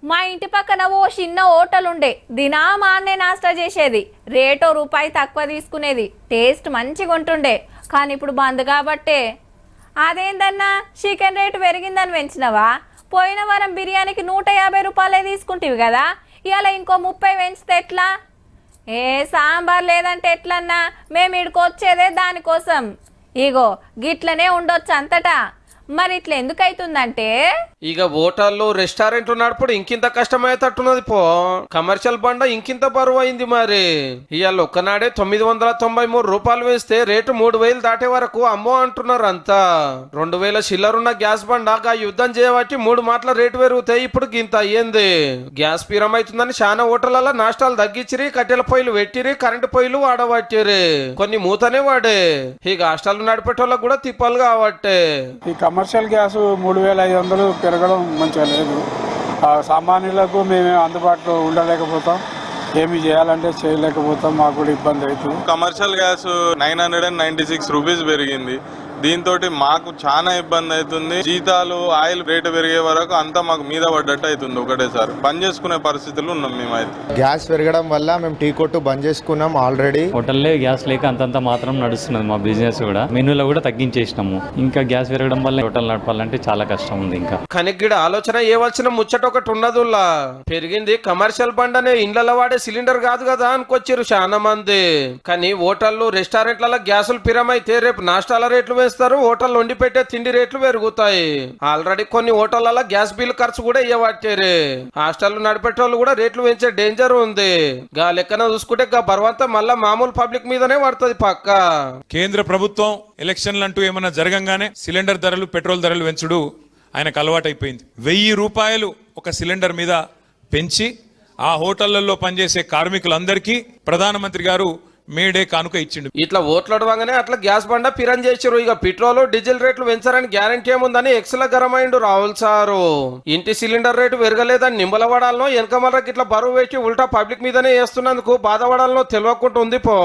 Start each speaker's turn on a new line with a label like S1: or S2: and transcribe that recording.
S1: మా ఇంటి పక్కన ఓ చిన్న హోటల్ ఉండే దినామాన్నే నాస్టా చేసేది. రేటో రూపాయి తక్కువ తీసుకునేది. టేస్ట్ మంచిగా ఉంటుండే. కానీ ఇప్పుడు బంద్ కాబట్టే. అదేందన్నా చికెన్ రేటు పెరిగిందని పెంచినవా? పోయిన వారం బిర్యానీకి 150 రూపాయలే తీసుకుంటేవి కదా, ఇవాళ ఇంకో 30 పెంచితే ఎట్లా? ఏ సాంబార్ లేదంటే ఎట్లన్నా? మేము ఇడుకొచ్చేదే దానికోసం. ఇగో గిట్లనే ఉండొచ్చు అంతటా. మరి ఇట్లా ఎందుకు అవుతుందంటే,
S2: ఇక హోటళ్ళు రెస్టారెంట్లు నడుపుడు ఇంకింత కష్టమయ్యేటట్టున్నది పో. కమర్షియల్ బండ ఇంకింత బరువు అయింది. మరి ఇవాళ ఒక్కనాడే 993 రూపాయలు వేస్తే రేటు 3000 దాటే వరకు అమ్మో అంటున్నారు అంతా. 2000 చిల్లరున్న గ్యాస్ బండ యుద్ధం చేయబట్టి 3 మాటల రేటు పెరుగుతాయి. ఇప్పుడు గింత అయ్యింది. గ్యాస్ పీరమైతుందని చాలా హోటళ్లలో నాష్టాలు తగ్గించిరి, కట్టెల పొయ్యిలు పెట్టిరి, కరెంటు పొయ్యిలు వాడబట్టిరి, కొన్ని మూతనే వాడే. ఇక హాస్టల్ నడిపేటోళ్ళకి కూడా తిప్పాలి కాబట్టి
S3: ఈ కమర్షియల్ గ్యాస్ 3500 పెరగడం మంచిగా లేదు. సామాన్యులకు మేమే అందుబాటులో ఉండలేకపోతాం, ఏమి చేయాలంటే చేయలేకపోతాం, మాకు కూడా ఇబ్బంది అవుతుంది.
S4: కమర్షియల్ గ్యాస్ 996 రూపీస్ పెరిగింది. దీంతో మాకు చాలా ఇబ్బంది అవుతుంది. జీతాలు ఆయిల్ రేటు పెరిగే వరకు అంతా మాకు మీద పడ్డట్టు అవుతుంది. ఒకటేసారి బంద్ చేసుకునే పరిస్థితులు ఉన్నాం మేమైతే.
S5: గ్యాస్ పెరగడం వల్ల మేము టీ కొట్టు బంద్ చేసుకున్నాం ఆల్రెడీ.
S6: హోటల్లో గ్యాస్ లేక అంతంత మాత్రం నడుస్తున్నది మా బిజినెస్ కూడా. మెనూలో కూడా తగ్గించేసినాము. ఇంకా గ్యాస్ పెరగడం వల్ల హోటల్ నడపాలంటే చాలా కష్టం ఉంది. ఇంకా
S2: కనిగిడ ఆలోచన ఏవలసిన ముచ్చట ఒకటి ఉన్నదుల్లా. పెరిగింది కమర్షియల్ బండనే, ఇండ్లలో వాడే సిలిండర్ కాదు కదా అనుకొచ్చారు చాలా మంది. కానీ హోటళ్ళు రెస్టారెంట్లలో గ్యాసులు పిరమైతే రేపు నాష్టాల రేట్లు హోటల్ వండి పెట్టే తిండి రేట్లు పెరుగుతాయి. ఆల్రెడీ కొన్ని హోటళ్లలో గ్యాస్ బిల్ ఖర్చు కూడా ఇవ్వబట్టారు. హాస్టల్ నడిపేటోళ్ళు కూడా రేట్లు పెంచే డేంజర్ ఉంది. గా లెక్కన చూసుకుంటే గా బరువంతా మళ్ళా మామూలు పబ్లిక్ మీదనే పడుతుంది పక్క.
S7: కేంద్ర ప్రభుత్వం ఎలక్షన్లు అంటూ ఏమన్నా జరగంగానే సిలిండర్ ధరలు, పెట్రోల్ ధరలు పెంచుడు ఆయనకు అలవాటైపోయింది. 1000 రూపాయలు ఒక సిలిండర్ మీద పెంచి ఆ హోటళ్లలో పనిచేసే కార్మికులందరికీ ప్రధానమంత్రి గారు మేడే కానుక ఇచ్చిండు.
S2: ఇట్లా ఓట్లాడవంగానే అట్లా గ్యాస్ బండ పిరన్ చేసారు. ఇక పెట్రోల్ డీజిల్ రేట్లు పెంచారని గ్యారంటీ ఏముందని ఎక్స్ల గరమైండు రాహుల్ సారు. ఇంటి సిలిండర్ రేటు పెరగలేదని నింబలవడాలనో వెనక మళ్ళకి ఇట్లా బరువు పెట్టి ఉల్టా పబ్లిక్ మీదనే వేస్తున్నందుకు బాధపడాలనో తెలియకుండా ఉంది పో.